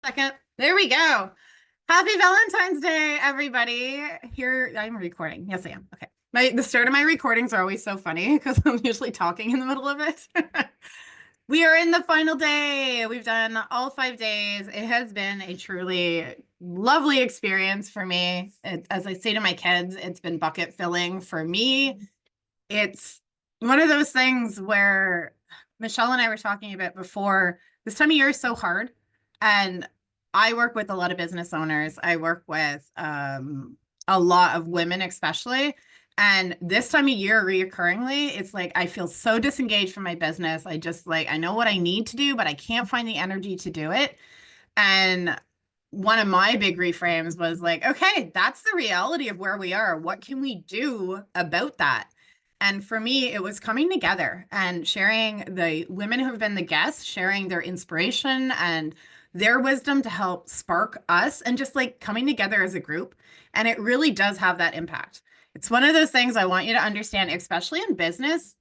Second. There we go. Happy Valentine's Day, everybody. Here, I'm recording. Yes, I am. Okay. The start of my recordings are always so funny because I'm usually talking in the middle of it. We are in the final day. We've done all 5 days. It has been a truly lovely experience for me. As I say to my kids, it's been bucket filling for me. It's one of those things where Michelle and I were talking about before. This time of year is so hard. And I work with a lot of business owners. I work with a lot of women, especially. And this time of year, reoccurringly, it's like I feel so disengaged from my business. I just like, I know what I need to do, but I can't find the energy to do it. And one of my big reframes was like, okay, that's the reality of where we are. What can we do about that? And for me, it was coming together and sharing the women who have been the guests, sharing their inspiration and their wisdom to help spark us and just like coming together as a group. And it really does have that impact. It's one of those things I want you to understand, especially in business.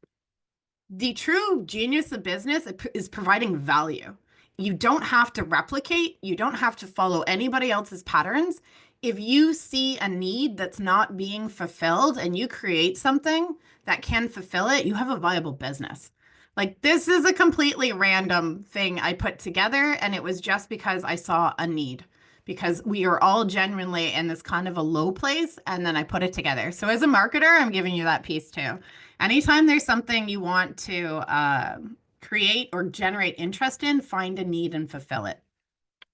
The true genius of business is providing value. You don't have to replicate, you don't have to follow anybody else's patterns. If you see a need that's not being fulfilled and you create something that can fulfill it, you have a viable business. Like this is a completely random thing I put together, and it was just because I saw a need, because we are all genuinely in this kind of a low place, and then I put it together. So as a marketer, I'm giving you that piece too. Anytime there's something you want to create or generate interest in, find a need and fulfill it.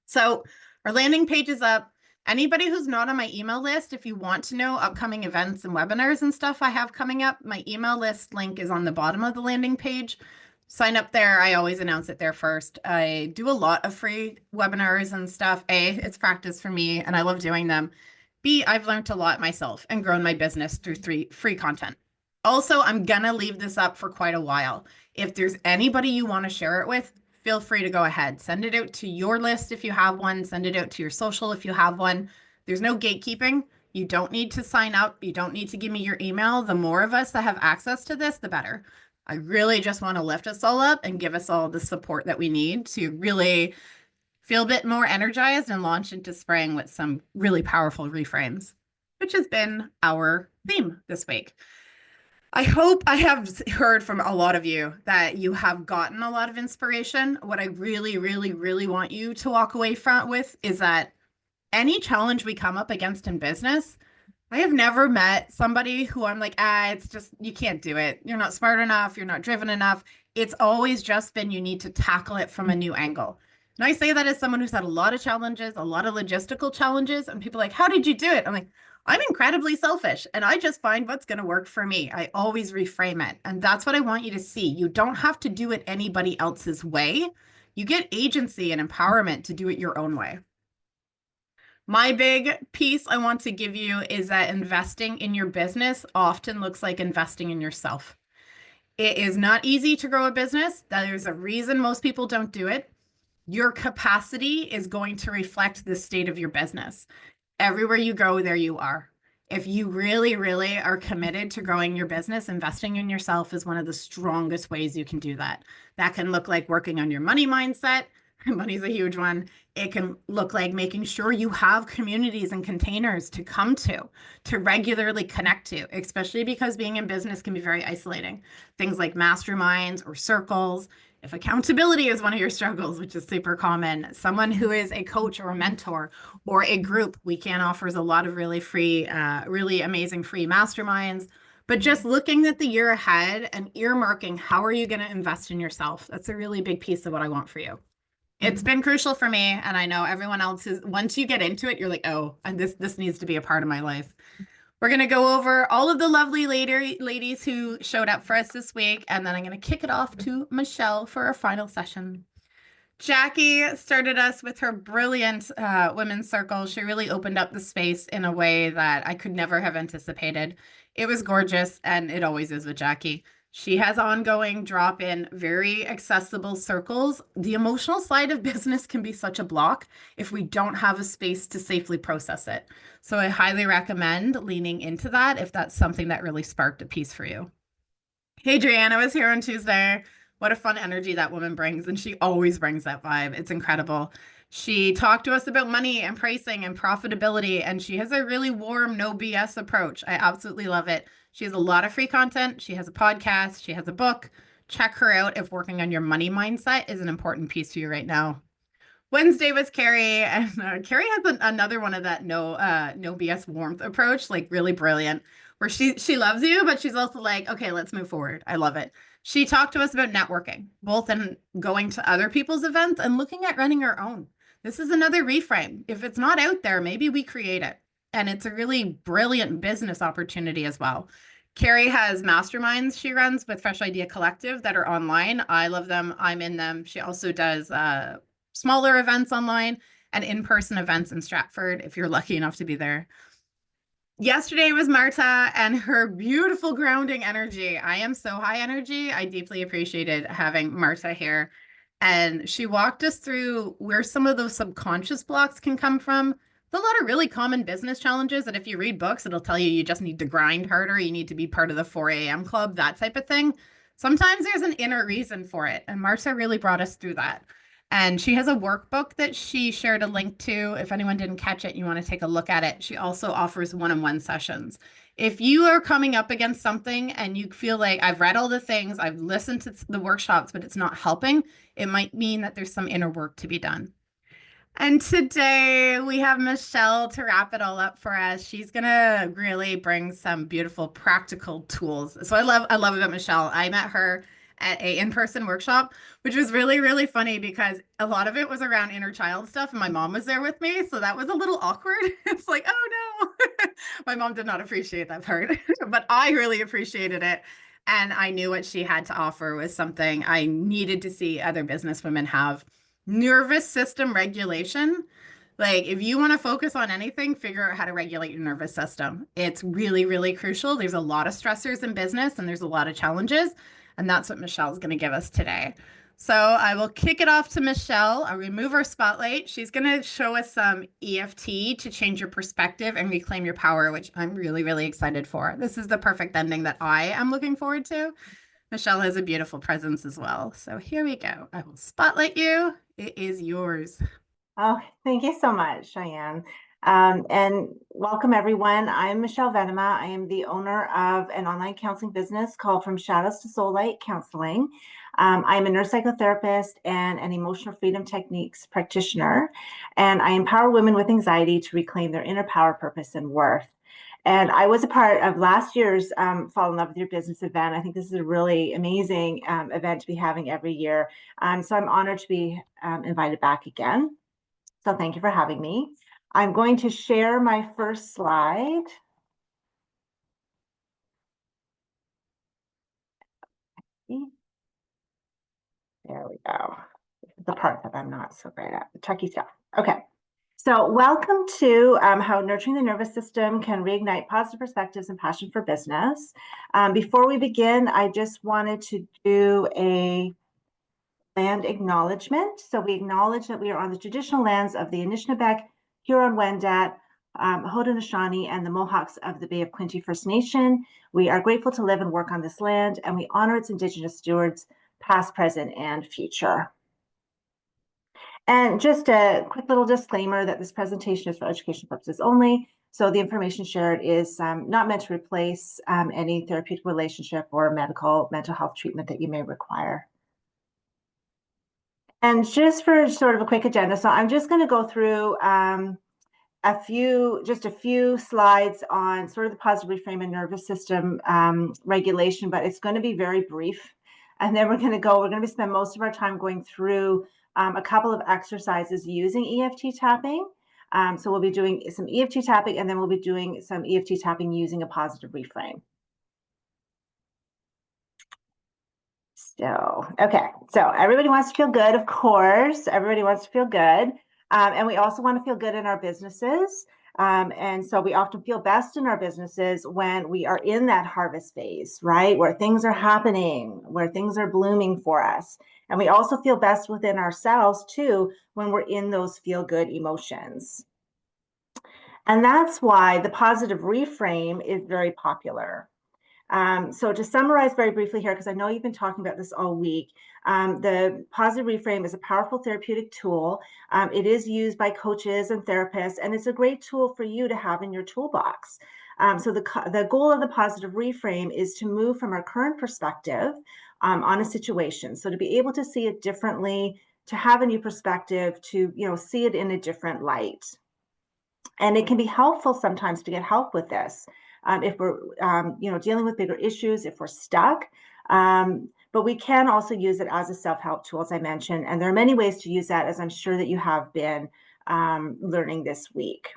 So our landing page is up. Anybody who's not on my email list, if you want to know upcoming events and webinars and stuff I have coming up, my email list link is on the bottom of the landing page. Sign up there. I always announce it there first. I do a lot of free webinars and stuff. A, it's practice for me and I love doing them. B, I've learned a lot myself and grown my business through free content. Also, I'm going to leave this up for quite a while. If there's anybody you want to share it with, feel free to go ahead. Send it out to your list if you have one. Send it out to your social if you have one. There's no gatekeeping. You don't need to sign up. You don't need to give me your email. The more of us that have access to this, the better. I really just want to lift us all up and give us all the support that we need to really feel a bit more energized and launch into spring with some really powerful reframes, which has been our theme this week. I hope I have heard from a lot of you that you have gotten a lot of inspiration. What I really, really, really want you to walk away with is that any challenge we come up against in business, I have never met somebody who I'm like, it's just, you can't do it. You're not smart enough. You're not driven enough. It's always just been, you need to tackle it from a new angle. And I say that as someone who's had a lot of challenges, a lot of logistical challenges, and people are like, how did you do it? I'm like, I'm incredibly selfish and I just find what's going to work for me. I always reframe it. And that's what I want you to see. You don't have to do it anybody else's way. You get agency and empowerment to do it your own way. My big piece I want to give you is that investing in your business often looks like investing in yourself. It is not easy to grow a business. There's a reason most people don't do it. Your capacity is going to reflect the state of your business. Everywhere you go, there you are. If you really, really are committed to growing your business, investing in yourself is one of the strongest ways you can do that. That can look like working on your money mindset. Money's a huge one. It can look like making sure you have communities and containers to come to regularly connect to, especially because being in business can be very isolating. Things like masterminds or circles. If accountability is one of your struggles, which is super common, someone who is a coach or a mentor or a group, WeCan offers a lot of really free, really amazing free masterminds. But just looking at the year ahead and earmarking, how are you going to invest in yourself? That's a really big piece of what I want for you. It's been crucial for me, and I know everyone else is. Once you get into it, you're like, oh, and this needs to be a part of my life. We're going to go over all of the lovely ladies who showed up for us this week, and then I'm going to kick it off to Michelle for our final session. Jackie started us with her brilliant women's circle. She really opened up the space in a way that I could never have anticipated. It was gorgeous, and it always is with Jackie. She has ongoing drop-in, very accessible circles. The emotional side of business can be such a block if we don't have a space to safely process it. So I highly recommend leaning into that if that's something that really sparked a piece for you. Hey, Adriana was here on Tuesday. What a fun energy that woman brings. And she always brings that vibe. It's incredible. She talked to us about money and pricing and profitability, and she has a really warm, no BS approach. I absolutely love it. She has a lot of free content. She has a podcast. She has a book. Check her out if working on your money mindset is an important piece to you right now. Wednesday was Carrie, and Carrie has another one of that no BS warmth approach, like really brilliant, where she loves you, but she's also like, okay, let's move forward. I love it. She talked to us about networking, both in going to other people's events and looking at running our own. This is another reframe. If it's not out there, maybe we create it. And it's a really brilliant business opportunity as well. Carrie has masterminds she runs with Fresh Idea Collective that are online. I love them. I'm in them. She also does smaller events online and in-person events in Stratford if you're lucky enough to be there. Yesterday was Marta and her beautiful grounding energy. I am so high energy. I deeply appreciated having Marta here. And she walked us through where some of those subconscious blocks can come from. There's a lot of really common business challenges that if you read books, it'll tell you you just need to grind harder, you need to be part of the 4 a.m. club, that type of thing. Sometimes there's an inner reason for it. And Marta really brought us through that. And she has a workbook that she shared a link to. If anyone didn't catch it, you want to take a look at it. She also offers one-on-one sessions. If you are coming up against something and you feel like I've read all the things, I've listened to the workshops, but it's not helping, it might mean that there's some inner work to be done. And today we have Michele to wrap it all up for us. She's gonna really bring some beautiful practical tools. So I love about Michele. I met her at a in-person workshop, which was really, really funny because a lot of it was around inner child stuff, and my mom was there with me, so that was a little awkward. It's like, oh no, my mom did not appreciate that part, but I really appreciated it. And I knew what she had to offer was something I needed to see other business women have. Nervous system regulation. Like, if you want to focus on anything, figure out how to regulate your nervous system. It's really, really crucial. There's a lot of stressors in business and there's a lot of challenges. And that's what Michele's going to give us today. So I will kick it off to Michele. I'll remove our spotlight. She's going to show us some EFT to change your perspective and reclaim your power, which I'm really, really excited for. This is the perfect ending that I am looking forward to. Michele has a beautiful presence as well. So here we go. I will spotlight you. It is yours. Oh, thank you so much, Cheyenne. And welcome everyone. I'm Michele Venema. I am the owner of an online counseling business called From Shadows to SoulLight Counselling. I'm a nurse psychotherapist and an emotional freedom techniques practitioner, and I empower women with anxiety to reclaim their inner power, purpose, and worth. And I was a part of last year's Fall in Love with Your Business event. I think this is a really amazing event to be having every year. So I'm honored to be invited back again. So thank you for having me. I'm going to share my first slide. There we go. This is the part that I'm not so great at, the tricky stuff. Okay. So welcome to how nurturing the nervous system can reignite positive perspectives and passion for business. Before we begin, I just wanted to do a land acknowledgement. So we acknowledge that we are on the traditional lands of the Anishinaabe, Huron-Wendat, Haudenosaunee, and the Mohawks of the Bay of Quinte First Nation. We are grateful to live and work on this land, and we honor its Indigenous stewards, past, present, and future. And just a quick little disclaimer that this presentation is for education purposes only. So the information shared is not meant to replace any therapeutic relationship or mental health treatment that you may require. And just for sort of a quick agenda, so I'm just going to go through a few slides on sort of the positive reframe and nervous system regulation, but it's going to be very brief. And then we're going to spend most of our time going through a couple of exercises using EFT tapping. So we'll be doing some EFT tapping, and then we'll be doing some EFT tapping using a positive reframe. So, okay. So everybody wants to feel good, of course. Everybody wants to feel good. And we also want to feel good in our businesses. And so we often feel best in our businesses when we are in that harvest phase, right? Where things are happening, where things are blooming for us. And we also feel best within ourselves too when we're in those feel good emotions. And that's why the positive reframe is very popular. So to summarize very briefly here, because I know you've been talking about this all week, the positive reframe is a powerful therapeutic tool. It is used by coaches and therapists, and it's a great tool for you to have in your toolbox. So the goal of the positive reframe is to move from our current perspective on a situation. So to be able to see it differently, to have a new perspective, to see it in a different light. And it can be helpful sometimes to get help with this if we're dealing with bigger issues, if we're stuck. But we can also use it as a self-help tool, as I mentioned. And there are many ways to use that, as I'm sure that you have been learning this week.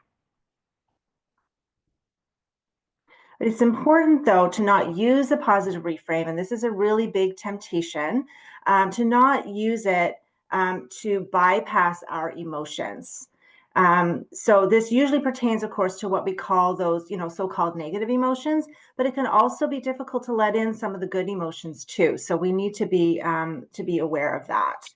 But it's important, though, to not use a positive reframe, and this is a really big temptation, to not use it to bypass our emotions. So this usually pertains, of course, to what we call those, so-called negative emotions, but it can also be difficult to let in some of the good emotions too. So we need to be aware of that.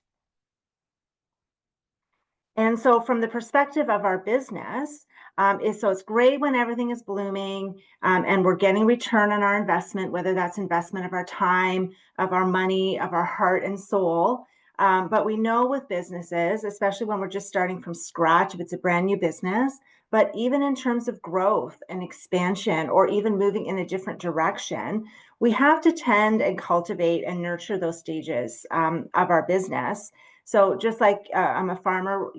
And so from the perspective of our business, it's great when everything is blooming and we're getting return on our investment, whether that's investment of our time, of our money, of our heart and soul. But we know with businesses, especially when we're just starting from scratch, if it's a brand new business, but even in terms of growth and expansion, or even moving in a different direction, we have to tend and cultivate and nurture those stages of our business. So just like I'm a farmer,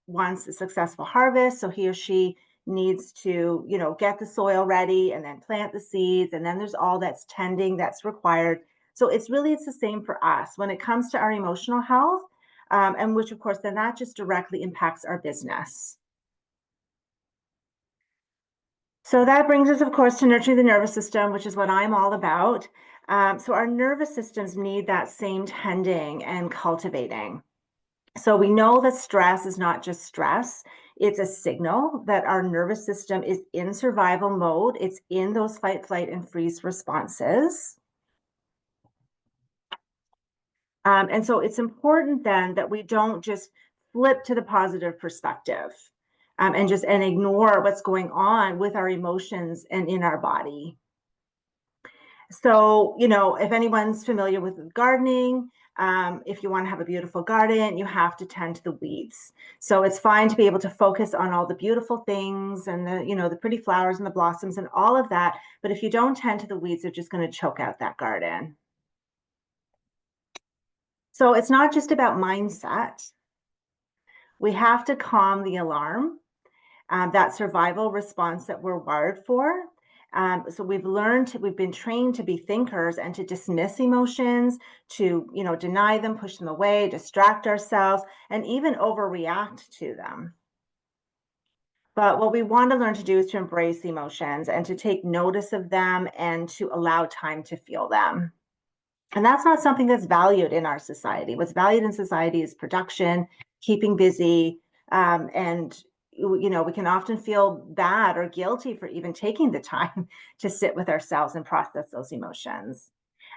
wants a successful harvest, so he or she needs to, get the soil ready and then plant the seeds, and then there's all that's tending that's required. So it's the same for us when it comes to our emotional health, and which of course then that just directly impacts our business. So that brings us, of course, to nurturing the nervous system, which is what I'm all about. So our nervous systems need that same tending and cultivating. So we know that stress is not just stress. It's a signal that our nervous system is in survival mode. It's in those fight, flight, and freeze responses. And so it's important then that we don't just flip to the positive perspective and ignore what's going on with our emotions and in our body. So, if anyone's familiar with gardening, if you want to have a beautiful garden, you have to tend to the weeds. So it's fine to be able to focus on all the beautiful things and the pretty flowers and the blossoms and all of that. But if you don't tend to the weeds, they're just going to choke out that garden. So it's not just about mindset. We have to calm the alarm, that survival response that we're wired for. So we've been trained to be thinkers and to dismiss emotions, to deny them, push them away, distract ourselves, and even overreact to them. But what we want to learn to do is to embrace emotions and to take notice of them and to allow time to feel them. And that's not something that's valued in our society. What's valued in society is production, keeping busy, and we can often feel bad or guilty for even taking the time to sit with ourselves and process those emotions.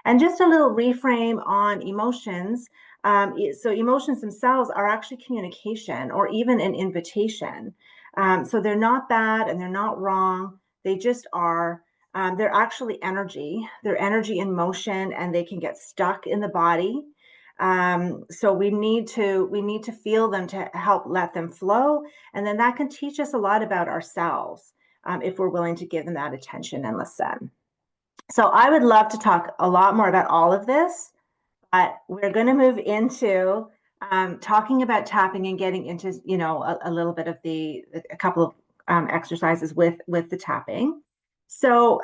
And just a little reframe on emotions. So emotions themselves are actually communication or even an invitation. So they're not bad and they're not wrong. They just are. They're actually energy. They're energy in motion, and they can get stuck in the body. So we need to feel them to help let them flow, and then that can teach us a lot about ourselves if we're willing to give them that attention and listen. So I would love to talk a lot more about all of this, but we're going to move into talking about tapping and getting into a little bit of a couple of exercises with the tapping. So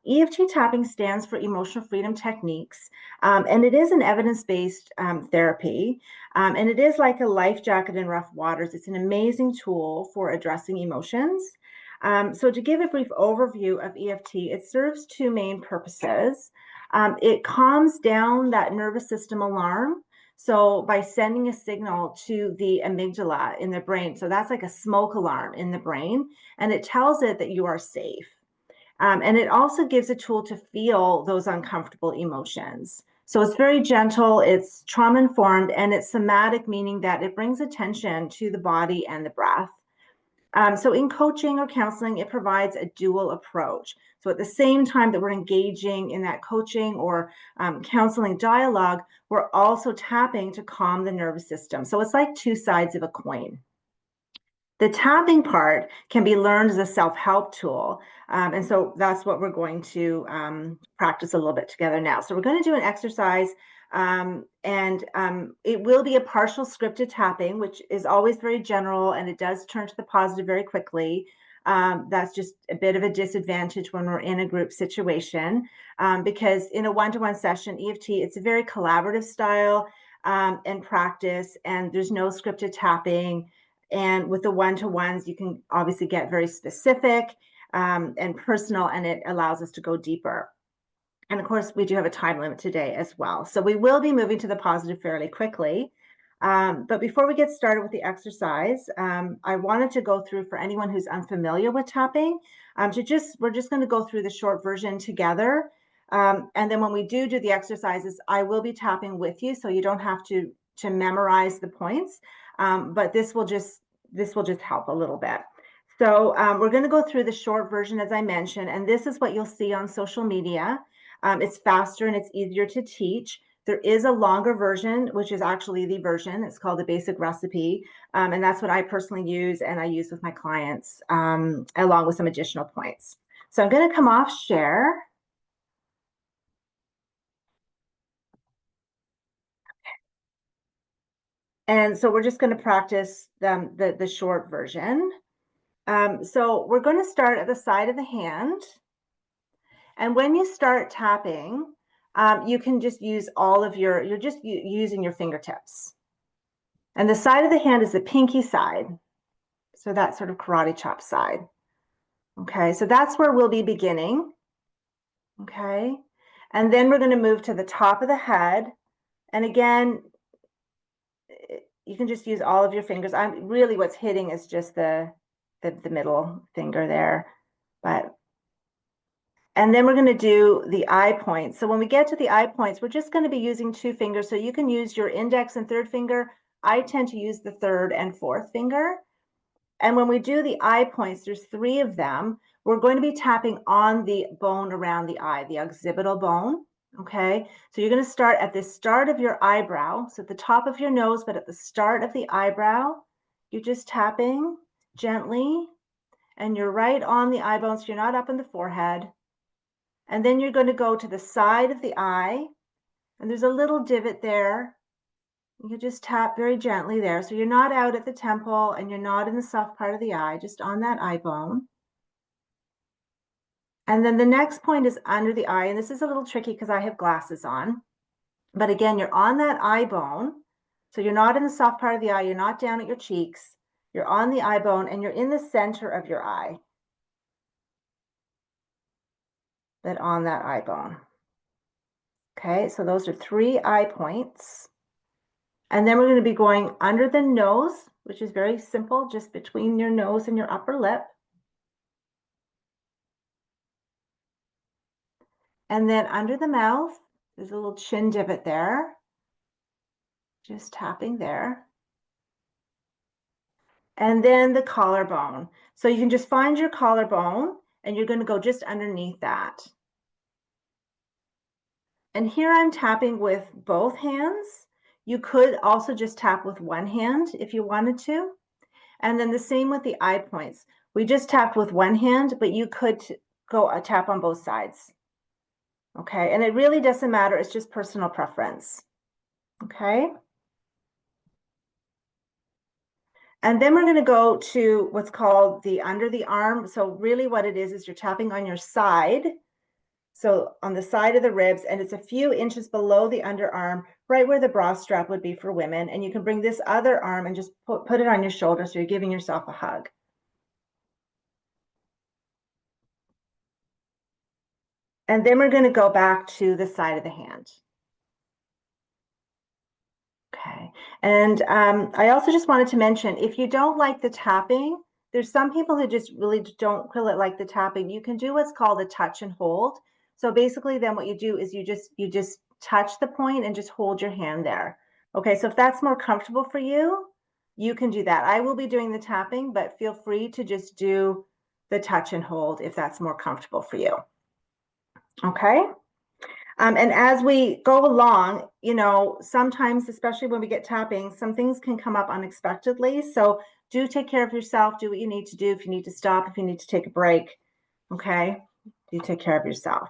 EFT tapping stands for Emotional Freedom Techniques, and it is an evidence-based therapy, and it is like a life jacket in rough waters. It's an amazing tool for addressing emotions. So to give a brief overview of EFT, it serves two main purposes. It calms down that nervous system alarm. So by sending a signal to the amygdala in the brain, so that's like a smoke alarm in the brain, and it tells it that you are safe. And it also gives a tool to feel those uncomfortable emotions. So it's very gentle, it's trauma-informed, and it's somatic, meaning that it brings attention to the body and the breath. So in coaching or counseling, it provides a dual approach. So at the same time that we're engaging in that coaching or counseling dialogue, we're also tapping to calm the nervous system. So it's like two sides of a coin. The tapping part can be learned as a self-help tool. And so that's what we're going to practice a little bit together now. So we're going to do an exercise it will be a partial scripted tapping, which is always very general, and it does turn to the positive very quickly. That's just a bit of a disadvantage when we're in a group situation, because in a one-to-one session, EFT, it's a very collaborative style and practice, and there's no scripted tapping. And with the one-to-ones, you can obviously get very specific and personal, and it allows us to go deeper. And of course, we do have a time limit today as well. So we will be moving to the positive fairly quickly. But before we get started with the exercise, I wanted to go through, for anyone who's unfamiliar with tapping, we're just going to go through the short version together. And then when we do the exercises, I will be tapping with you, so you don't have to memorize the points. But this will just help a little bit. So we're going to go through the short version, as I mentioned, and this is what you'll see on social media. It's faster and it's easier to teach. There is a longer version, which is actually the version. It's called the basic recipe. And that's what I personally use and I use with my clients, along with some additional points. So I'm going to come off share. And so we're just going to practice the short version. So we're going to start at the side of the hand. And when you start tapping, you can just use you're just using your fingertips. And the side of the hand is the pinky side. So that sort of karate chop side. Okay, so that's where we'll be beginning. Okay, and then we're going to move to the top of the head. And again, you can just use all of your fingers. Really what's hitting is just the middle finger there. And then we're going to do the eye points. So when we get to the eye points, we're just going to be using two fingers. So you can use your index and third finger. I tend to use the third and fourth finger. And when we do the eye points, there's 3 of them. We're going to be tapping on the bone around the eye, the occipital bone. Okay, so you're going to start at the start of your eyebrow, so at the top of your nose, but at the start of the eyebrow, you're just tapping gently, and you're right on the eye bone, so you're not up in the forehead. And then you're going to go to the side of the eye, and there's a little divot there. You just tap very gently there. So you're not out at the temple and you're not in the soft part of the eye, just on that eye bone. And then the next point is under the eye. And this is a little tricky because I have glasses on. But again, you're on that eye bone. So you're not in the soft part of the eye. You're not down at your cheeks. You're on the eye bone and you're in the center of your eye. But on that eye bone. Okay, so those are 3 eye points. And then we're going to be going under the nose, which is very simple, just between your nose and your upper lip. And then under the mouth, there's a little chin divot there. Just tapping there. And then the collarbone. So you can just find your collarbone and you're going to go just underneath that. And here I'm tapping with both hands. You could also just tap with one hand if you wanted to. And then the same with the eye points. We just tapped with one hand, but you could go tap on both sides. Okay, and it really doesn't matter. It's just personal preference. Okay. And then we're going to go to what's called the under the arm. So really what it is you're tapping on your side. So on the side of the ribs, and it's a few inches below the underarm, right where the bra strap would be for women. And you can bring this other arm and just put it on your shoulder, so you're giving yourself a hug. And then we're going to go back to the side of the hand. Okay. And I also just wanted to mention, if you don't like the tapping, there's some people who just really don't really like the tapping. You can do what's called a touch and hold. So basically then what you do is you just touch the point and just hold your hand there. Okay, so if that's more comfortable for you, you can do that. I will be doing the tapping, but feel free to just do the touch and hold if that's more comfortable for you. Okay. And as we go along, you know, sometimes, especially when we get tapping, some things can come up unexpectedly. So do take care of yourself. Do what you need to do. If you need to stop, if you need to take a break, okay, do take care of yourself.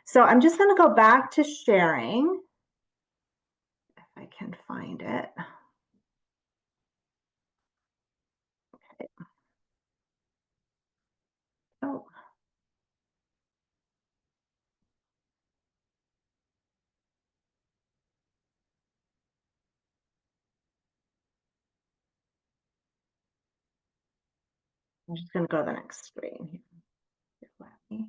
So I'm just going to go back to sharing, if I can find it. Okay. Oh, I'm just going to go to the next screen here. Let me.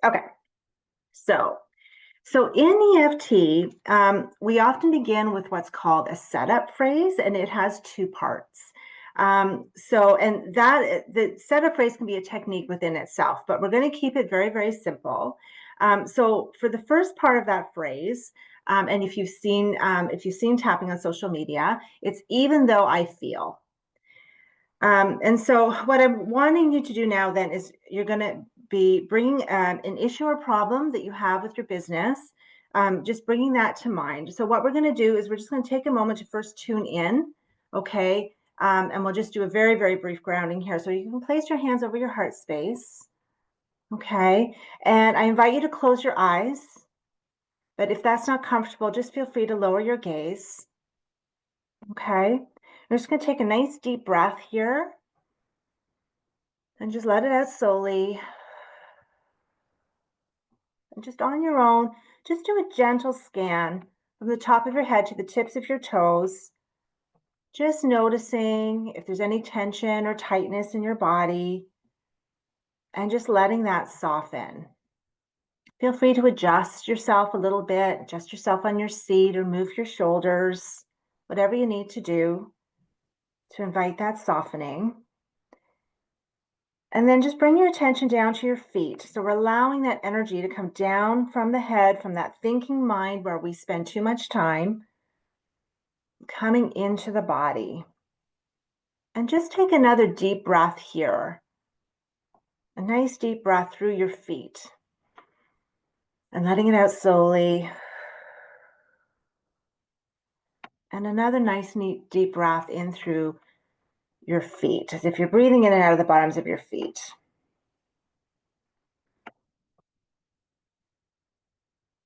Okay. So in EFT, we often begin with what's called a setup phrase, and it has two parts. And that the setup phrase can be a technique within itself, but we're going to keep it very, very simple. So for the first part of that phrase, and if you've seen tapping on social media, it's even though I feel. And so what I'm wanting you to do now then is you're going to be bringing an issue or problem that you have with your business, just bringing that to mind. So what we're going to do is we're just going to take a moment to first tune in, okay? And we'll just do a very, very brief grounding here. So you can place your hands over your heart space, okay? And I invite you to close your eyes, but if that's not comfortable, just feel free to lower your gaze, okay? I'm just going to take a nice deep breath here. And just let it out slowly. And just on your own, just do a gentle scan from the top of your head to the tips of your toes. Just noticing if there's any tension or tightness in your body. And just letting that soften. Feel free to adjust yourself a little bit. Adjust yourself on your seat or move your shoulders. Whatever you need to do to invite that softening. And then just bring your attention down to your feet. So we're allowing that energy to come down from the head, from that thinking mind where we spend too much time, coming into the body. And just take another deep breath here. A nice deep breath through your feet. And letting it out slowly. And another nice, neat, deep breath in through your feet, as if you're breathing in and out of the bottoms of your feet.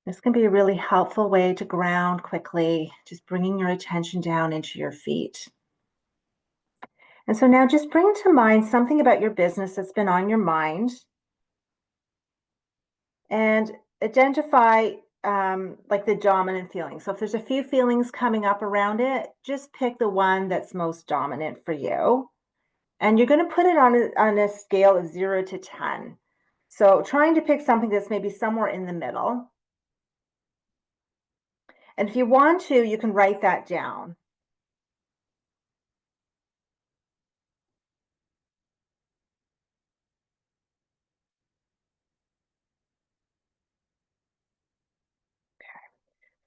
This can be a really helpful way to ground quickly, just bringing your attention down into your feet. And so now just bring to mind something about your business that's been on your mind and identify like the dominant feeling. So if there's a few feelings coming up around it, just pick the one that's most dominant for you. And you're going to put it on a scale of 0 to 10. So trying to pick something that's maybe somewhere in the middle. And if you want to, you can write that down.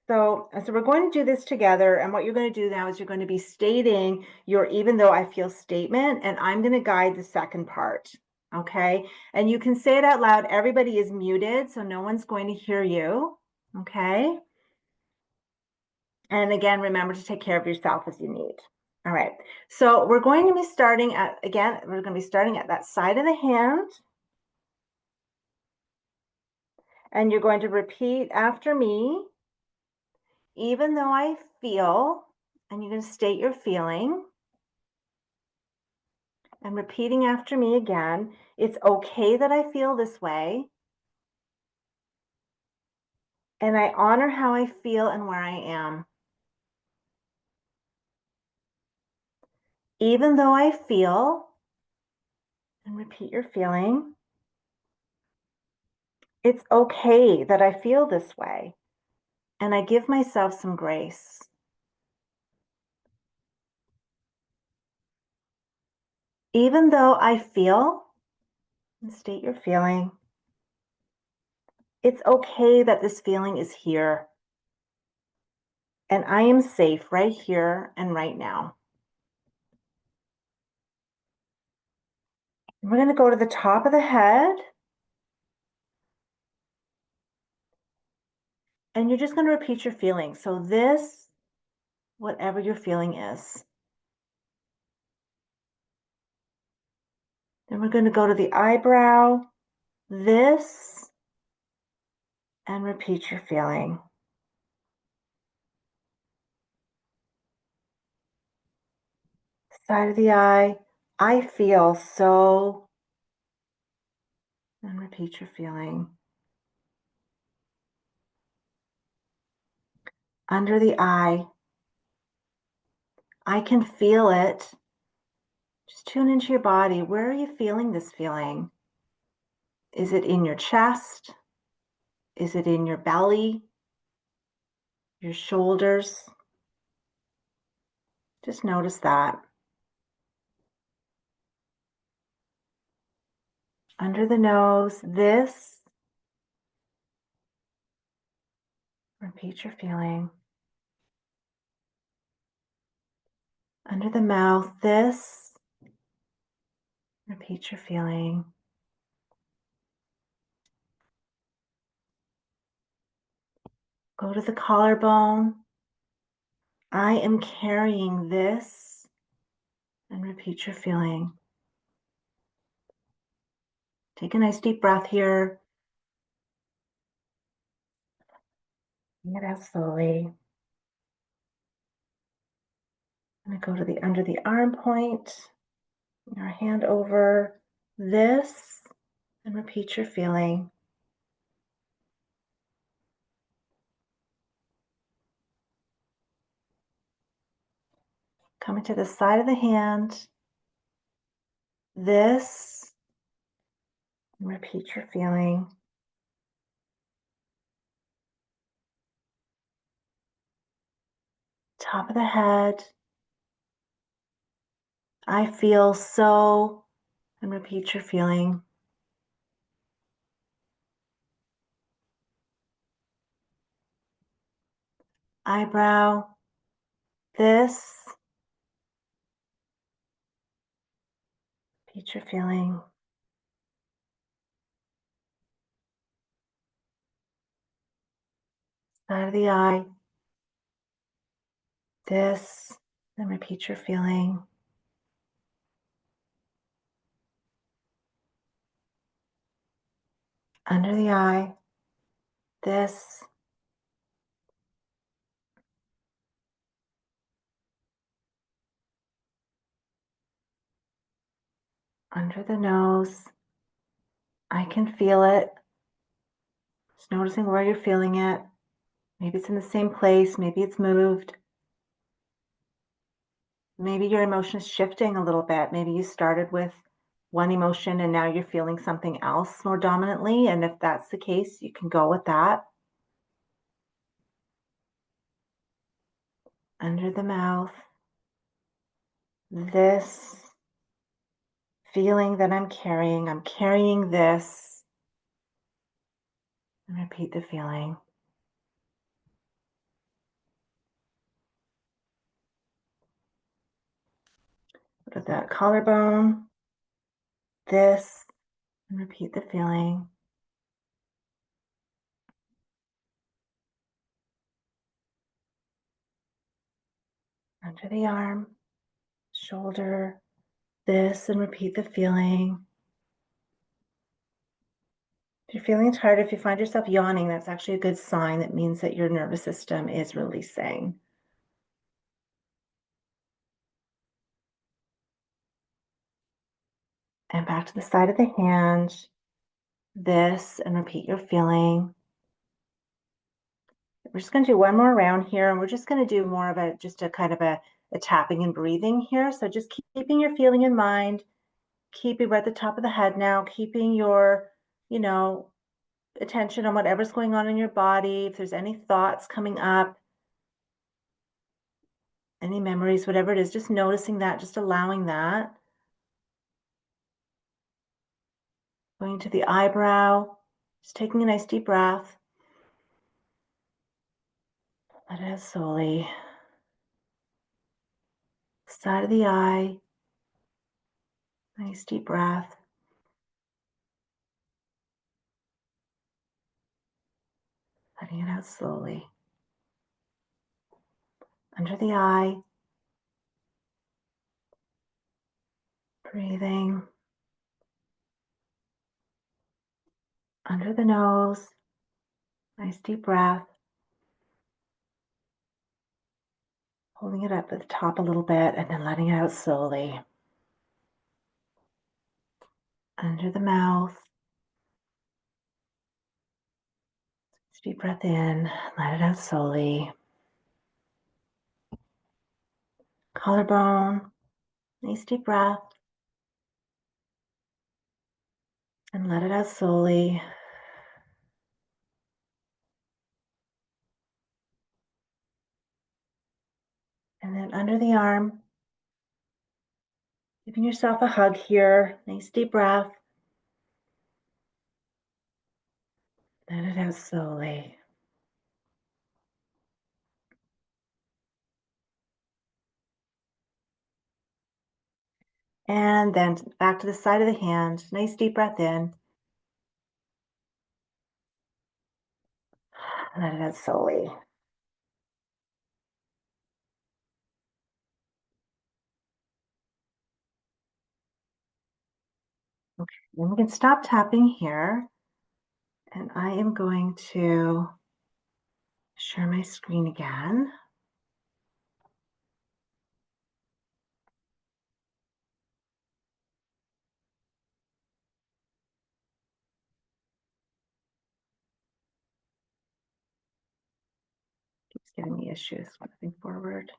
So we're going to do this together. And what you're going to do now is you're going to be stating your even though I feel statement, and I'm going to guide the second part. Okay. And you can say it out loud. Everybody is muted, so no one's going to hear you. Okay. And again, remember to take care of yourself as you need. All right. So we're going to be starting at, again, we're going to be starting at that side of the hand. And you're going to repeat after me. Even though I feel, and you're going to state your feeling. And repeating after me again, it's okay that I feel this way. And I honor how I feel and where I am. Even though I feel, and repeat your feeling, it's okay that I feel this way. And I give myself some grace. Even though I feel, and state your feeling, It's okay that this feeling is here. And I am safe right here and right now. We're going to go to the top of the head. And you're just going to repeat your feelings. So this, whatever your feeling is. Then we're going to go to the eyebrow, this, and repeat your feeling. Side of the eye, I feel so, and repeat your feeling. Under the eye, I can feel it. Just tune into your body. Where are you feeling this feeling? Is it in your chest? Is it in your belly? Your shoulders? Just notice that. Under the nose, this. Repeat your feeling. Under the mouth, this. Repeat your feeling. Go to the collarbone. I am carrying this. And repeat your feeling. Take a nice deep breath here. Bring it out slowly. I'm going to go to the under the arm point. Your hand over this. And repeat your feeling. Coming to the side of the hand. This. And repeat your feeling. Top of the head. I feel so, and repeat your feeling. Eyebrow, this, repeat your feeling. Side of the eye, this, then repeat your feeling. Under the eye, this, under the nose, I can feel it. Just noticing where you're feeling it. Maybe it's in the same place, maybe it's moved. Maybe your emotion is shifting a little bit. Maybe you started with one emotion and now you're feeling something else more dominantly. And if that's the case, you can go with that. Under the mouth, this feeling that I'm carrying this, and repeat the feeling. Go to that collarbone, this, and repeat the feeling. Under the arm, shoulder, this, and repeat the feeling. If you're feeling tired, if you find yourself yawning, that's actually a good sign. That means that your nervous system is releasing. And back to the side of the hand, this, and repeat your feeling. We're just going to do one more round here, and we're just going to do more of a kind of a tapping and breathing here. So just keeping your feeling in mind, keeping right at the top of the head now, keeping your, attention on whatever's going on in your body. If there's any thoughts coming up, any memories, whatever it is, just noticing that, just allowing that. Going to the eyebrow, Just taking a nice deep breath. Let it out slowly. Side of the eye. Nice deep breath. Letting it out slowly. Under the eye. Breathing. Under the nose. Nice deep breath. Holding it up at the top a little bit and then letting it out slowly. Under the mouth. Deep breath in, let it out slowly. Collarbone, nice deep breath. And let it out slowly. And then under the arm, giving yourself a hug here. Nice deep breath. Let it out slowly. And then back to the side of the hand. Nice deep breath in. Let it out slowly. Okay, then we can stop tapping here. And I am going to share my screen again. Keeps giving me issues moving forward.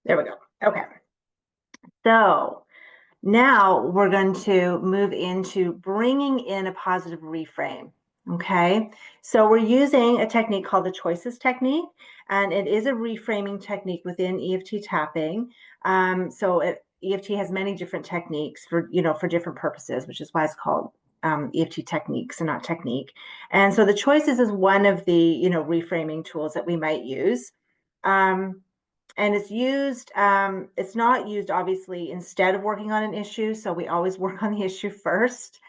There we go. Okay. So now we're going to move into bringing in a positive reframe. Okay, so we're using a technique called the choices technique, and it is a reframing technique within EFT tapping. EFT has many different techniques for different purposes, which is why it's called EFT techniques and not technique. And so the choices is one of the reframing tools that we might use. And it's used, it's not used obviously instead of working on an issue. So we always work on the issue first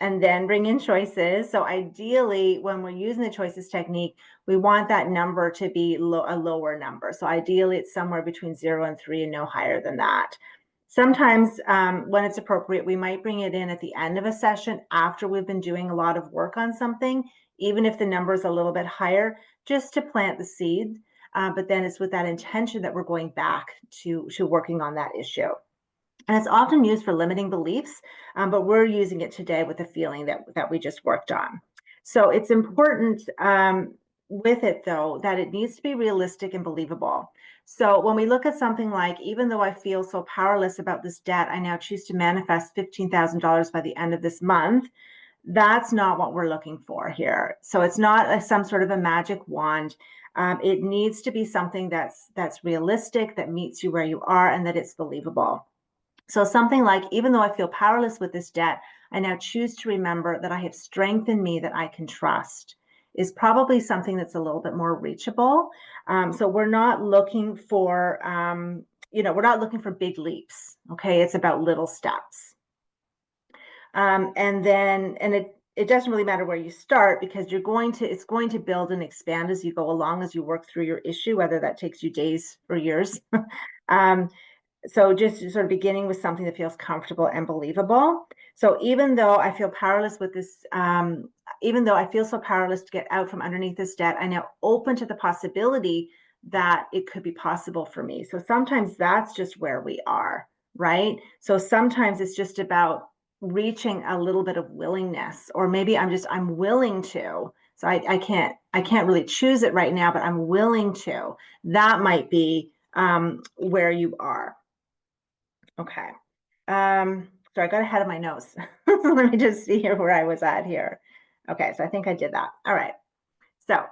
and then bring in choices. So ideally, when we're using the choices technique, we want that number to be a lower number. So ideally, it's somewhere between 0 and 3 and no higher than that. Sometimes when it's appropriate, we might bring it in at the end of a session after we've been doing a lot of work on something, even if the number is a little bit higher, just to plant the seed. But then it's with that intention that we're going back to working on that issue. And it's often used for limiting beliefs, but we're using it today with the feeling that we just worked on. So it's important with it, though, that it needs to be realistic and believable. So when we look at something like, even though I feel so powerless about this debt, I now choose to manifest $15,000 by the end of this month. That's not what we're looking for here. So it's not some sort of a magic wand. It needs to be something that's realistic, that meets you where you are, and that it's believable. So something like, even though I feel powerless with this debt, I now choose to remember that I have strength in me that I can trust, is probably something that's a little bit more reachable. So we're not looking for, we're not looking for big leaps. Okay, it's about little steps. It doesn't really matter where you start, because it's going to build and expand as you go along, as you work through your issue, whether that takes you days or years. So just sort of beginning with something that feels comfortable and believable. So even though I feel powerless with this, even though I feel so powerless to get out from underneath this debt, I'm now open to the possibility that it could be possible for me. So sometimes that's just where we are, right? So sometimes it's just about reaching a little bit of willingness, or maybe I'm willing to. So I can't really choose it right now, but I'm willing to. That might be where you are. Okay. So I got ahead of my notes. Let me just see here where I was at here. Okay, so I think I did that. All right. So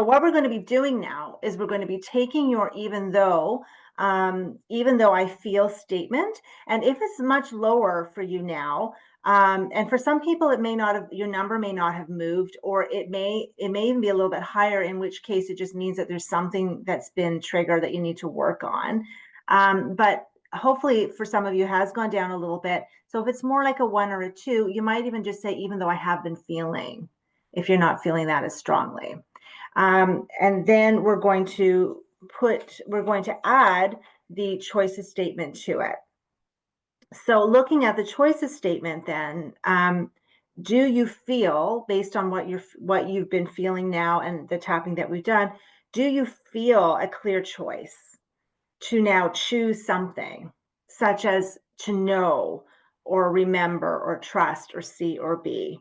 what we're going to be doing now is we're going to be taking your even though I feel statement. And if it's much lower for you now, And for some people, it may not have, your number may not have moved, or it may even be a little bit higher, in which case it just means that there's something that's been triggered that you need to work on. But hopefully for some of you has gone down a little bit. So if it's more like a 1 or a 2, you might even just say, even though I have been feeling, if you're not feeling that as strongly. And then we're going to add the choices statement to it. So looking at the choices statement then, do you feel, based on what you've been feeling now and the tapping that we've done, do you feel a clear choice to now choose something, such as to know or remember or trust or see or be?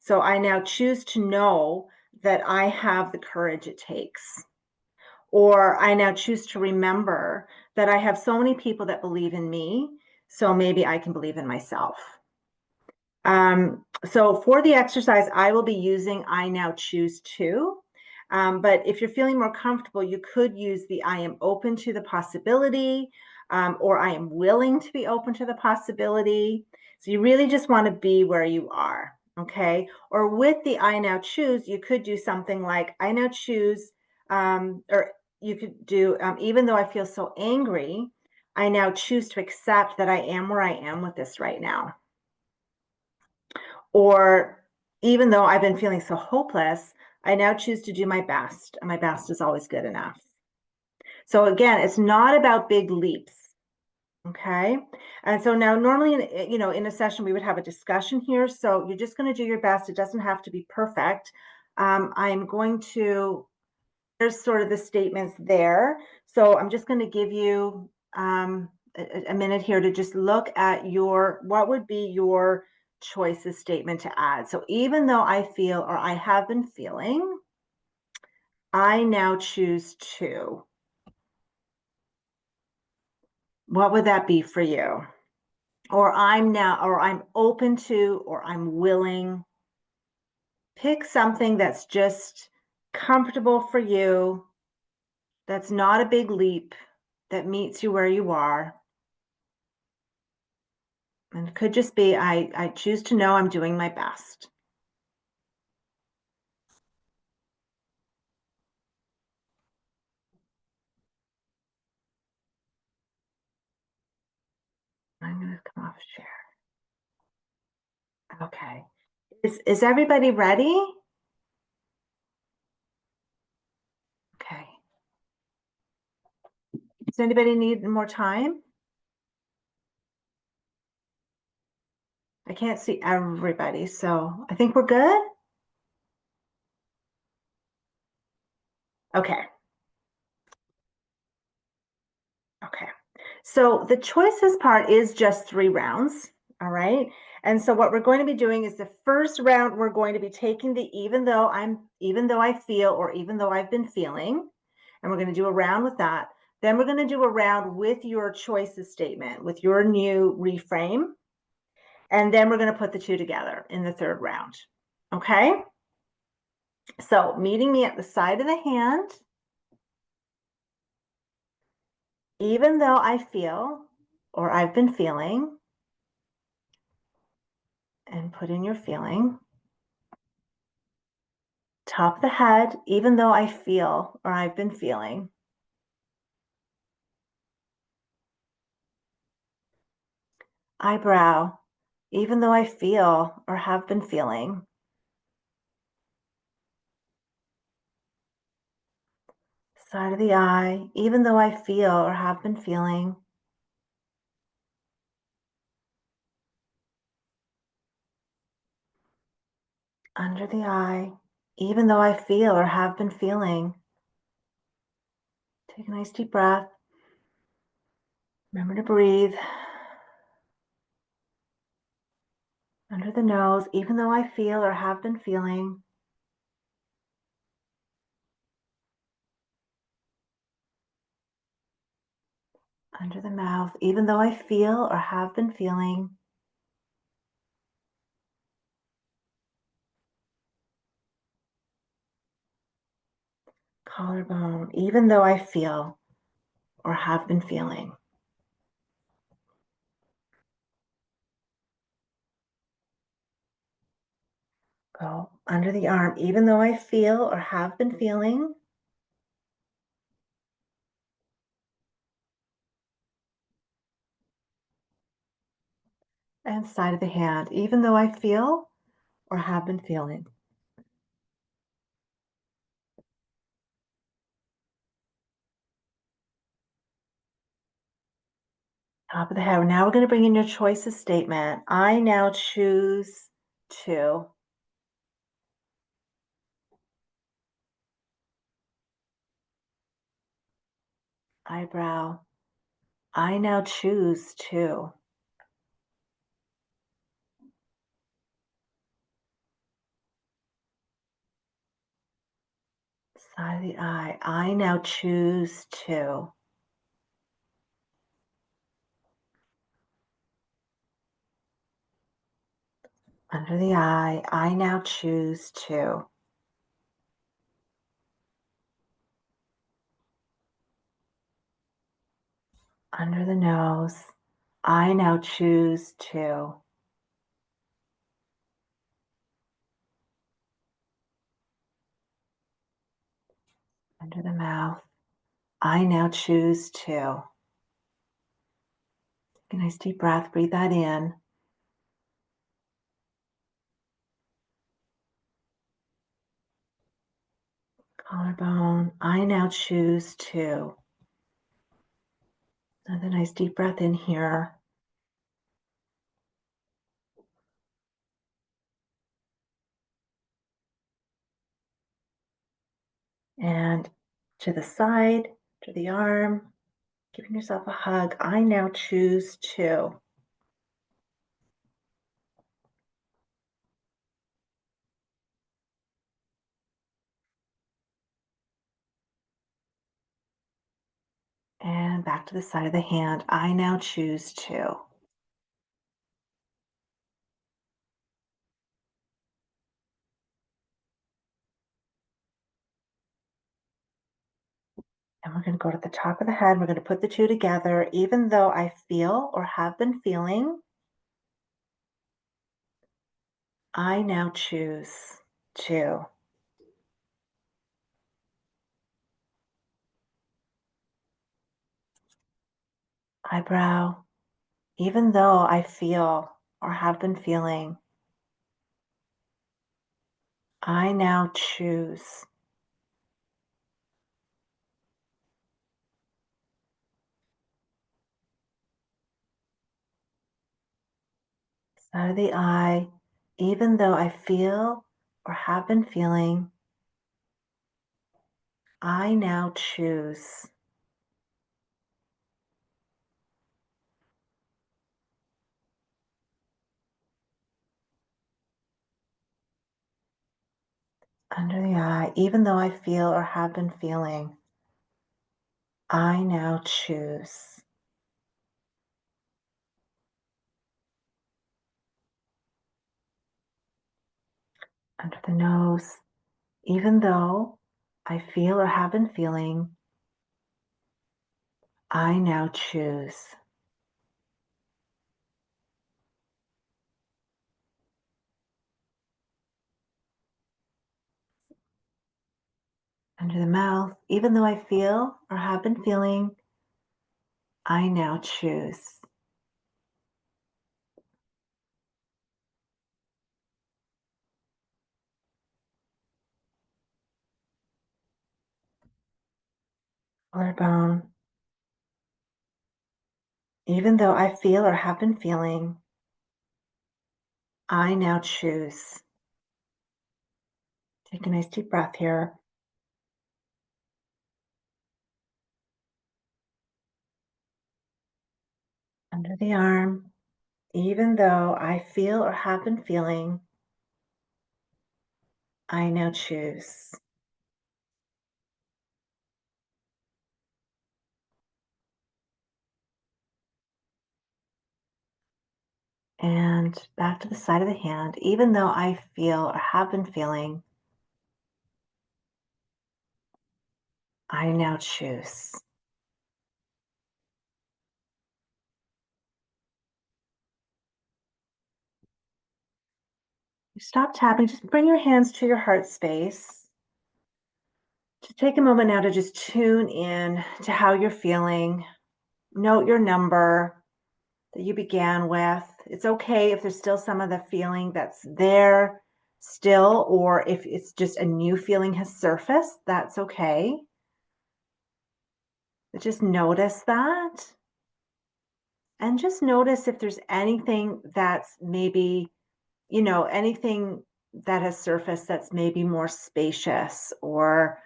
So I now choose to know that I have the courage it takes. Or I now choose to remember that I have so many people that believe in me, so maybe I can believe in myself. So for the exercise, I will be using I now choose to. But if you're feeling more comfortable, you could use the I am open to the possibility, or I am willing to be open to the possibility. So you really just want to be where you are, okay? Or with the I now choose, you could do something like I now choose, or you could do, even though I feel so angry, I now choose to accept that I am where I am with this right now. Or even though I've been feeling so hopeless, I now choose to do my best, and my best is always good enough. So again, it's not about big leaps. Okay. And so now normally, in a session, we would have a discussion here. So you're just going to do your best. It doesn't have to be perfect. I'm going to, there's sort of the statements there. So I'm just going to give you a minute here to just look at what would be your choices statement to add. So even though I feel, or I have been feeling, I now choose to. What would that be for you? Or I'm open to, or I'm willing. Pick something that's just comfortable for you, that's not a big leap, that meets you where you are. And it could just be, I choose to know I'm doing my best. I'm going to come off share. Okay. Is everybody ready? Okay. Does anybody need more time? I can't see everybody, so I think we're good. Okay. Okay. So the choices part is just 3 rounds. All right. And so what we're going to be doing is the first round, we're going to be taking the even though I feel, or even though I've been feeling, and we're going to do a round with that. Then we're going to do a round with your choices statement, with your new reframe. And then we're going to put the 2 together in the 3rd round. Okay. So meeting me at the side of the hand. Even though I feel, or I've been feeling, and put in your feeling. Top of the head, even though I feel, or I've been feeling. Eyebrow, even though I feel, or have been feeling. Side of the eye, even though I feel, or have been feeling. Under the eye, even though I feel, or have been feeling. Take a nice deep breath. Remember to breathe. Under the nose, even though I feel, or have been feeling. Under the mouth, even though I feel, or have been feeling. Collarbone, even though I feel, or have been feeling. Go under the arm, even though I feel or have been feeling. And side of the hand, even though I feel or have been feeling. Top of the head. Now we're going to bring in your choices statement. I now choose to. Eyebrow. I now choose to. Side of the eye. I now choose to. Under the eye. I now choose to. Under the nose. I now choose to. Under the mouth. I now choose to. Take a nice deep breath. Breathe that in. Collarbone. I now choose to. Another nice deep breath in here. And to the side, to the arm, giving yourself a hug. I now choose to. And back to the side of the hand. I now choose to. And we're going to go to the top of the head. We're going to put the two together. Even though I feel or have been feeling, I now choose to. Eyebrow. Even though I feel or have been feeling, I now choose. Side of the eye, even though I feel or have been feeling, I now choose. Under the eye, even though I feel or have been feeling, I now choose. Under the nose, even though I feel or have been feeling, I now choose. Under the mouth, even though I feel or have been feeling, I now choose. Collarbone, even though I feel or have been feeling, I now choose. Take a nice deep breath here. Under the arm, even though I feel or have been feeling, I now choose. And back to the side of the hand, even though I feel or have been feeling, I now choose. Stop tapping. Just bring your hands to your heart space. Just take a moment now to just tune in to how you're feeling. Note your number that you began with. It's okay if there's still some of the feeling that's there still, or if it's just a new feeling has surfaced, that's okay. But just notice that. And just notice if there's anything that's maybe, anything that has surfaced that's maybe more spacious, or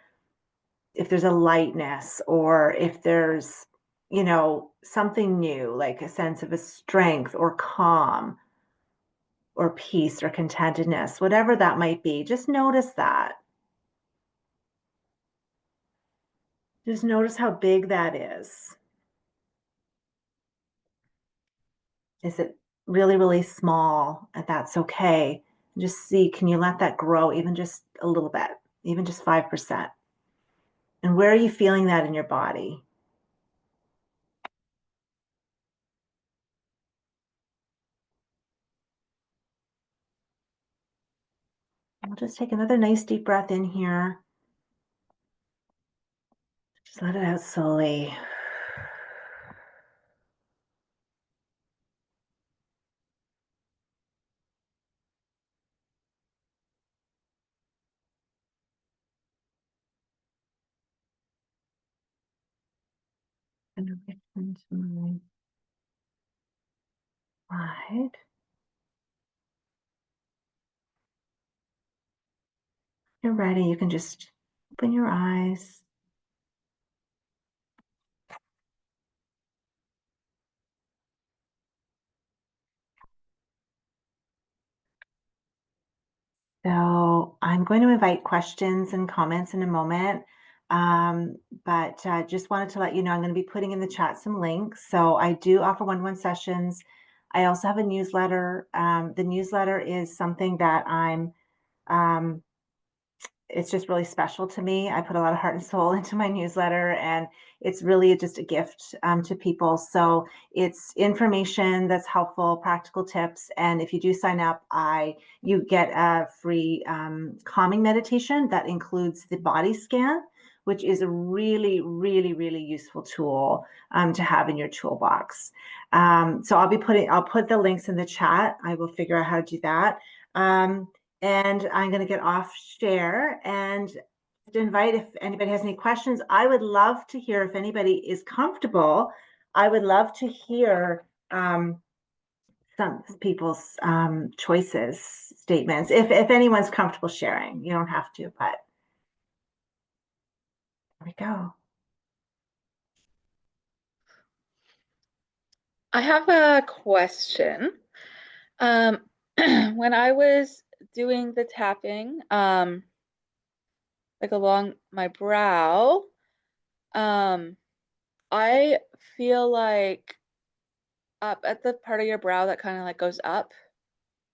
if there's a lightness, or if there's, something new, like a sense of a strength or calm or peace or contentedness, whatever that might be. Just notice that. Just notice how big that is. Is it really, really small? And that's okay. Just see, can you let that grow even just a little bit, even just 5%? And where are you feeling that in your body? We'll just take another nice deep breath in here. Just let it out slowly. And return to my side. You're ready. You can just open your eyes. So I'm going to invite questions and comments in a moment. But just wanted to let you know I'm going to be putting in the chat some links. So I do offer one-on-one sessions. I also have a newsletter. The newsletter is something that um, it's just really special to me. I put a lot of heart and soul into my newsletter, and it's really just a gift to people. So it's information that's helpful, practical tips. And if you do sign up, you get a free calming meditation that includes the body scan, which is a really, really, really useful tool to have in your toolbox. So I'll put the links in the chat. I will figure out how to do that. And I'm going to get off share and invite if anybody has any questions. I would love to hear if anybody is comfortable. I would love to hear some people's choices, statements. If anyone's comfortable sharing, you don't have to, but there we go. I have a question. When I was doing the tapping, like along my brow, I feel like up at the part of your brow that kind of like goes up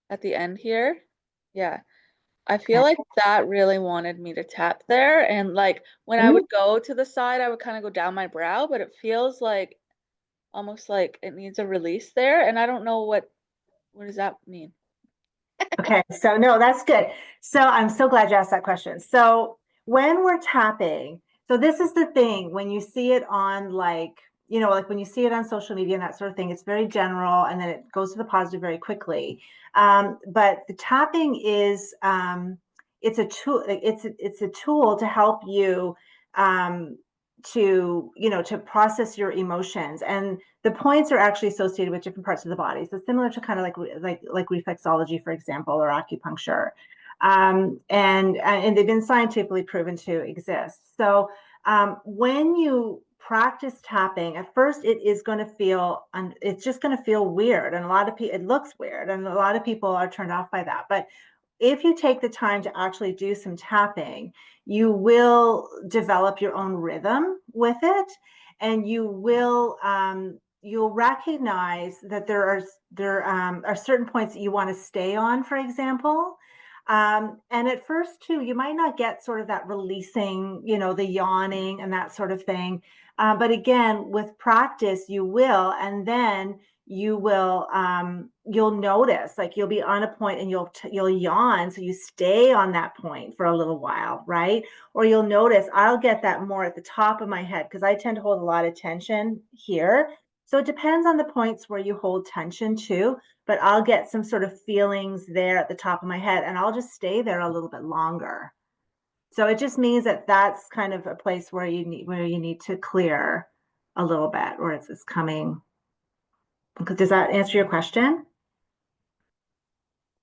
at the end here. Yeah. I feel like that really wanted me to tap there. And like when I would go to the side, I would kind of go down my brow, but it feels like almost like it needs a release there. And I don't know what does that mean? Okay, so no, that's good. So I'm so glad you asked that question. So when we're tapping, so this is the thing, when you see it on like when you see it on social media and that sort of thing, it's very general and then it goes to the positive very quickly. But the tapping is it's a tool, it's a tool to help you to process your emotions, and the points are actually associated with different parts of the body. So similar to kind of like reflexology, for example, or acupuncture. And they've been scientifically proven to exist. So when you practice tapping, at first it is going to feel, it's just going to feel weird. And a lot of people, it looks weird. And a lot of people are turned off by that. But if you take the time to actually do some tapping, you will develop your own rhythm with it, and you'll recognize that there are certain points that you want to stay on, for example. And at first too, you might not get sort of that releasing, the yawning and that sort of thing. But again, with practice, you will, and then you'll notice, like you'll be on a point and you'll yawn, so you stay on that point for a little while, right? Or you'll notice I'll get that more at the top of my head because I tend to hold a lot of tension here. So it depends on the points where you hold tension too, but I'll get some sort of feelings there at the top of my head and I'll just stay there a little bit longer. So it just means that that's kind of a place where you need to clear a little bit, or it's coming. Does that answer your question?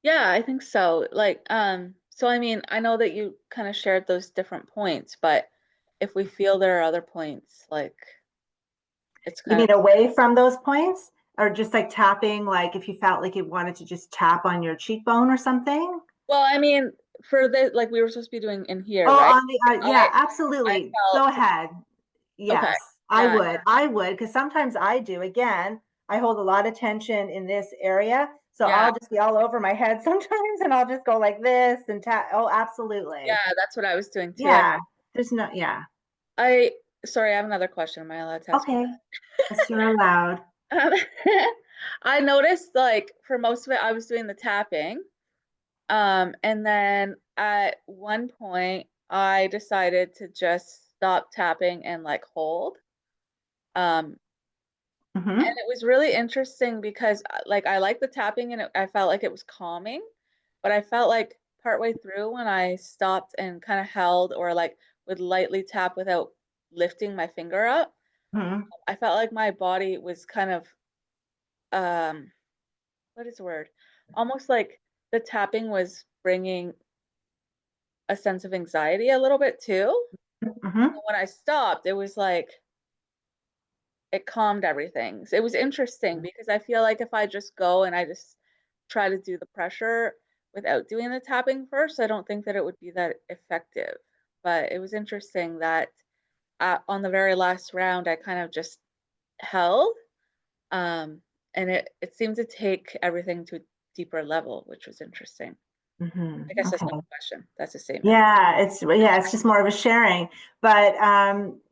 Yeah, I think so. Like, so I mean, I know that you kind of shared those different points, but if we feel there are other points, like it's You kind of, mean away from those points? Or just like tapping, like if you felt like you wanted to just tap on your cheekbone or something? well, I mean, for the like we were supposed to be doing in here, Oh, right? on the, I yeah, I absolutely. Go felt ahead. okay. Yes, I Yeah, would. I would, because sometimes I do. Again, I hold a lot of tension in this area. So yeah, I'll just be all over my head sometimes and I'll just go like this and tap. Oh, absolutely. yeah, that's what I was doing too. Yeah. There's no, yeah. I sorry, I have another question. Am I allowed to ask you Okay. Yes, you're allowed. that? I noticed like for most of it, I was doing the tapping. And then at one point, I decided to just stop tapping and like hold. Um, and Hmm. it was really interesting because like I like the tapping and I felt like it was calming, but I felt like partway through when I stopped and kind of held or like would lightly tap without lifting my finger up, Hmm. I felt like my body was kind of um, what is the word? Almost like the tapping was bringing a sense of anxiety a little bit too. Hmm. When I stopped, it was like it calmed everything. So it was interesting because I feel like if I just go and I just try to do the pressure without doing the tapping first, I don't think that it would be that effective. But it was interesting that on the very last round, I kind of just held, um, and it seemed to take everything to a deeper level, which was interesting. Hmm. I guess that's not Okay. a question. That's a statement. Yeah, it's just more of a sharing. But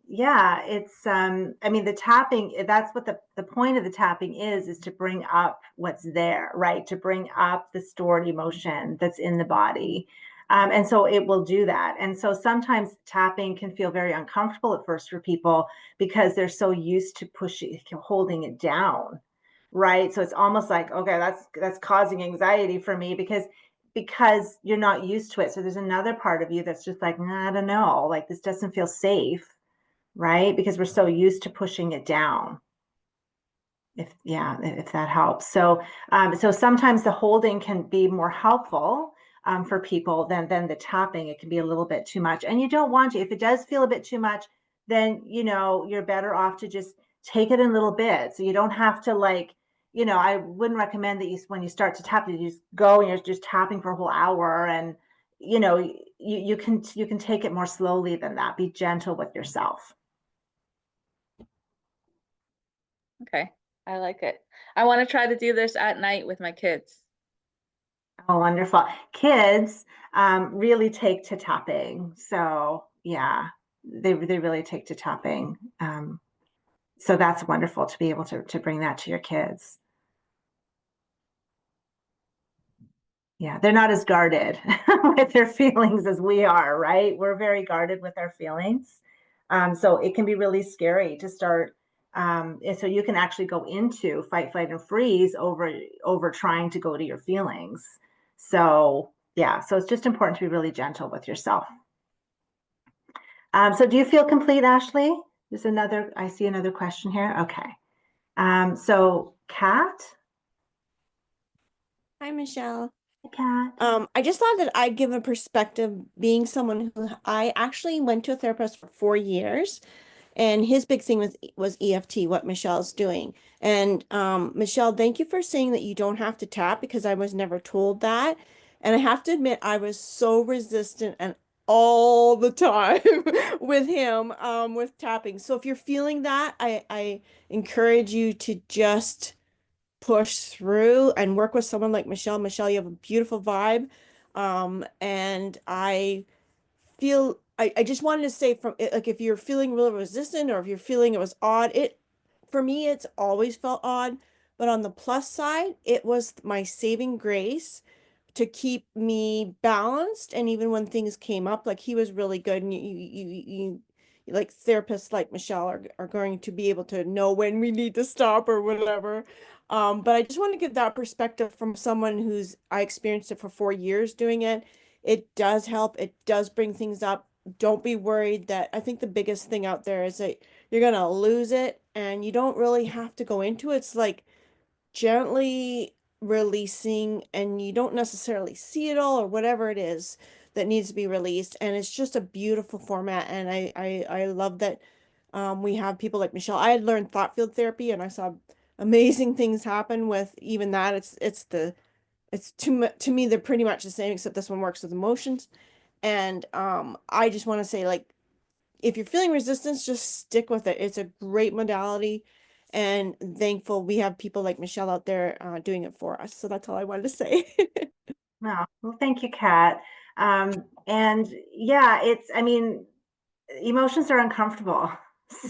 yeah, it's I mean the tapping, that's what the point of the tapping is to bring up what's there, right? To bring up the stored emotion that's in the body. And so it will do that. And so sometimes tapping can feel very uncomfortable at first for people because they're so used to pushing, holding it down, right? So it's almost like, okay, that's causing anxiety for me because you're not used to it. So there's another part of you that's just like, nah, I don't know, like this doesn't feel safe, right? Because we're so used to pushing it down. If that helps. So sometimes the holding can be more helpful for people than the tapping. It can be a little bit too much, and you don't want to. If it does feel a bit too much, then you're better off to just take it in little bits. So you don't have to like, I wouldn't recommend that when you start to tap, you just go and you're just tapping for a whole hour, and you can take it more slowly than that. Be gentle with yourself. Okay, I like it. I want to try to do this at night with my kids. Oh, wonderful. Kids really take to tapping. So, yeah, they really take to tapping. So that's wonderful to be able to bring that to your kids. Yeah, they're not as guarded with their feelings as we are, right? We're very guarded with our feelings. So it can be really scary to start. And so you can actually go into fight, flight, and freeze over trying to go to your feelings. So yeah, so it's just important to be really gentle with yourself. So do you feel complete, Ashley? I see another question here. Okay. So Kat, Hi, Michelle. Kat. I just thought that I'd give a perspective being someone who I actually went to a therapist for 4 years, and his big thing was EFT, what Michelle's doing. And Michelle, thank you for saying that you don't have to tap because I was never told that. And I have to admit, I was so resistant and all the time with him, with tapping. So if you're feeling that, I encourage you to just push through and work with someone like Michelle. Michelle, you have a beautiful vibe. And I just wanted to say from it, like if you're feeling really resistant or if you're feeling it was odd, for me it's always felt odd, But on the plus side, it was my saving grace to keep me balanced. And even when things came up, like he was really good. And like therapists like Michele are going to be able to know when we need to stop or whatever. But I just want to get that perspective from someone I experienced it for 4 years doing it. It does help. It does bring things up. Don't be worried that I think the biggest thing out there is that you're going to lose it and you don't really have to go into it. It's like gently releasing, and you don't necessarily see it all or whatever it is that needs to be released. And it's just a beautiful format. And I love that we have people like Michele. I had learned thought field therapy and I saw amazing things happen with even that. To me, they're pretty much the same, except this one works with emotions. And I just want to say, like, if you're feeling resistance, just stick with it. It's a great modality, and thankful we have people like Michele out there doing it for us. So that's all I wanted to say. Oh, well, thank you, Kat. And yeah, I mean, emotions are uncomfortable.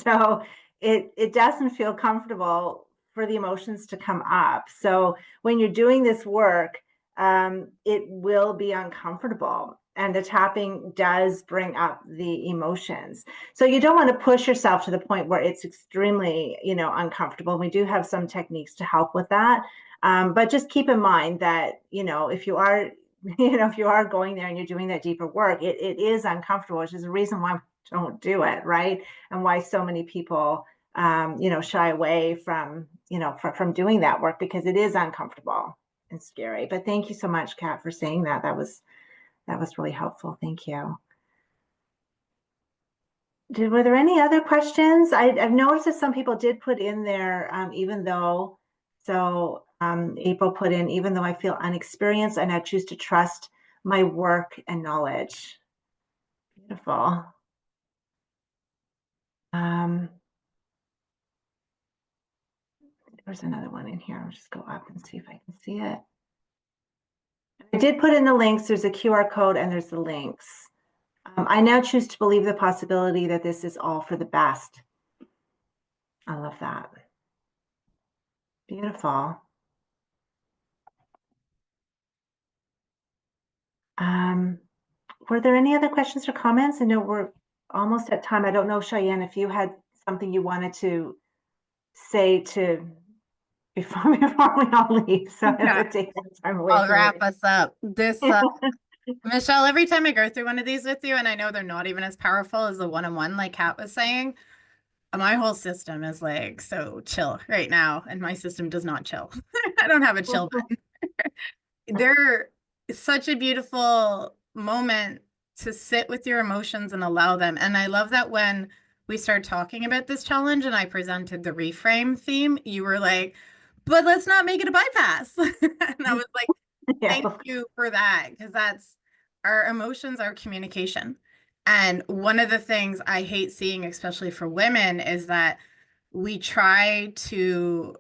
So it doesn't feel comfortable for the emotions to come up. So when you're doing this work, it will be uncomfortable. And the tapping does bring up the emotions. So you don't want to push yourself to the point where it's extremely, uncomfortable. We do have some techniques to help with that. But just keep in mind that, if you are, if you are going there and you're doing that deeper work, it is uncomfortable, which is the reason why we don't do it, right? And why so many people, shy away from, from doing that work, because it is uncomfortable and scary. But thank you so much, Kat, for saying that. That was really helpful. Thank you. Were there any other questions? I've noticed that some people did put in there, April put in, even though I feel unexperienced, and I choose to trust my work and knowledge. Beautiful. There's another one in here. I'll just go up and see if I can see it. I did put in the links. There's a QR code and there's the links. I now choose to believe the possibility that this is all for the best. I love that. Beautiful. Were there any other questions or comments? I know we're almost at time. I don't know, Cheyenne, if you had something you wanted to say before we all leave. So I'm going to take that time away. I'll wrap us up. Michele, every time I go through one of these with you, and I know they're not even as powerful as the one-on-one, like Kat was saying, my whole system is like so chill right now, and my system does not chill. I don't have a chill button. They're such a beautiful moment to sit with your emotions and allow them. And I love that when we started talking about this challenge and I presented the reframe theme, you were like, but let's not make it a bypass. And I was like, thank you for that, because that's our emotions, our communication. And one of the things I hate seeing, especially for women, is that we try to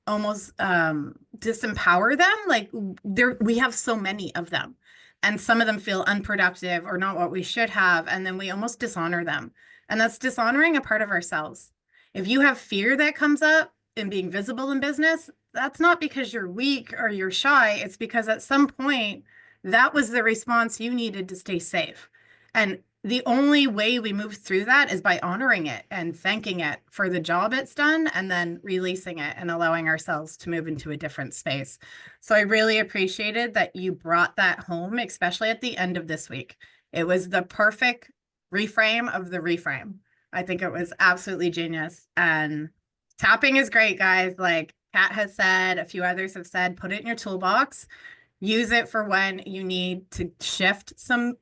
almost disempower them. Like we have so many of them, and some of them feel unproductive or not what we should have, and then we almost dishonor them. And that's dishonoring a part of ourselves. If you have fear that comes up in being visible in business, that's not because you're weak or you're shy. It's because at some point that was the response you needed to stay safe. And the only way we move through that is by honoring it and thanking it for the job it's done, and then releasing it and allowing ourselves to move into a different space. So I really appreciated that you brought that home, especially at the end of this week. It was the perfect reframe of the reframe. I think it was absolutely genius. And tapping is great, guys. Like Kat has said, a few others have said, put it in your toolbox. Use it for when you need to shift some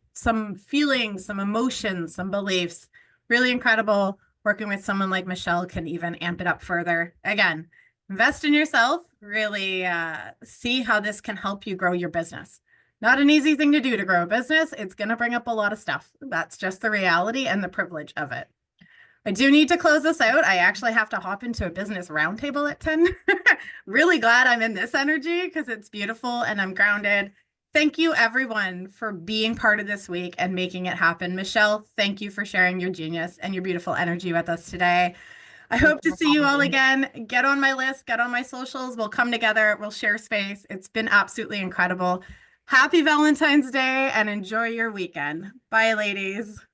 feelings, some emotions, some beliefs. Really incredible. Working with someone like Michele can even amp it up further. Again, invest in yourself. Really see how this can help you grow your business. Not an easy thing to do to grow a business. It's going to bring up a lot of stuff. That's just the reality and the privilege of it. I do need to close this out. I actually have to hop into a business roundtable at 10. Really glad I'm in this energy because it's beautiful and I'm grounded. Thank you, everyone, for being part of this week and making it happen. Michele, thank you for sharing your genius and your beautiful energy with us today. I Thank hope to for see you all having me. again. Get on my list, get on my socials. We'll come together, we'll share space. It's been absolutely incredible. Happy Valentine's Day and enjoy your weekend. Bye, ladies.